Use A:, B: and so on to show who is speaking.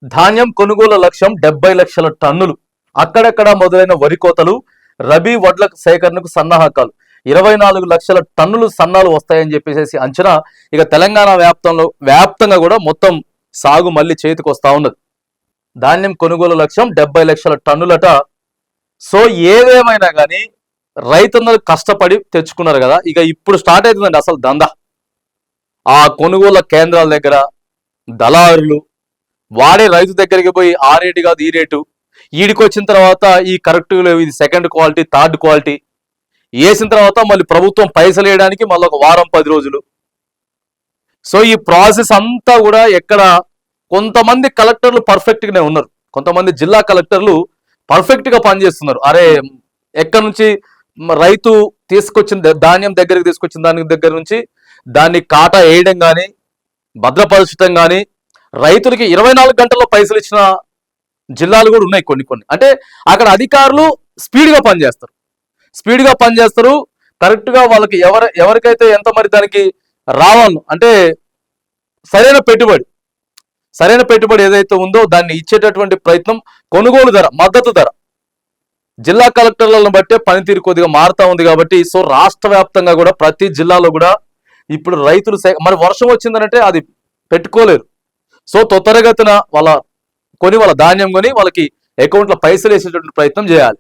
A: ధాన్యం కొనుగోలు లక్ష్యం 70 లక్షల టన్నులు. అక్కడక్కడ మొదలైన వరి కోతలు, రబీ వడ్ల సేకరణకు సన్నాహకాలు. 24 లక్షల టన్నులు సన్నాలు వస్తాయని చెప్పేసి అంచనా. ఇక తెలంగాణ వ్యాప్తంగా కూడా మొత్తం సాగు మళ్ళీ చేతికి వస్తా ఉన్నది. ధాన్యం కొనుగోలు లక్ష్యం 70 లక్షల టన్నులట. సో ఏదేమైనా కానీ రైతున్నలు కష్టపడి తెచ్చుకున్నారు కదా, ఇక ఇప్పుడు స్టార్ట్ అవుతుందండి అసలు దందా. ఆ కొనుగోలు కేంద్రాల దగ్గర దళారులు వాడే రైతు దగ్గరికి పోయి ఆ రేటు కాదు ఈ రేటు, ఈడికి వచ్చిన తర్వాత ఈ కరెక్ట్ లేవు, ఇది సెకండ్ క్వాలిటీ థర్డ్ క్వాలిటీ వేసిన తర్వాత మళ్ళీ ప్రభుత్వం పైసలు వేయడానికి మళ్ళీ ఒక వారం 10 రోజులు. సో ఈ ప్రాసెస్ అంతా కూడా ఎక్కడ కొంతమంది కలెక్టర్లు పర్ఫెక్ట్ గానే ఉన్నారు, కొంతమంది జిల్లా కలెక్టర్లు పర్ఫెక్ట్ గా పనిచేస్తున్నారు. అరే ఎక్కడి నుంచి రైతు తీసుకొచ్చిన ధాన్యం దగ్గరికి తీసుకొచ్చిన దాని దగ్గర నుంచి దాన్ని కాటా వేయడం కానీ భద్రపరచడం కానీ రైతులకి 24 గంటల్లో పైసలు ఇచ్చిన జిల్లాలు కూడా ఉన్నాయి కొన్ని. అంటే అక్కడ అధికారులు స్పీడ్గా పనిచేస్తారు, కరెక్ట్గా వాళ్ళకి ఎవరికైతే ఎంత మరి దానికి రావాలను అంటే సరైన పెట్టుబడి ఏదైతే ఉందో దాన్ని ఇచ్చేటటువంటి ప్రయత్నం, కొనుగోలు ధర, మద్దతు ధర జిల్లా కలెక్టర్లను బట్టే పనితీరు కొద్దిగా మారుతా ఉంది. కాబట్టి సో రాష్ట్ర వ్యాప్తంగా కూడా ప్రతి జిల్లాలో కూడా ఇప్పుడు రైతులు మరి వర్షం వచ్చిందనంటే అది పెట్టుకోలేరు. సో త్వరగతిన వాళ్ళ ధాన్యం కొని వాళ్ళకి అకౌంట్లో పైసలు వేసేటువంటి ప్రయత్నం చేయాలి.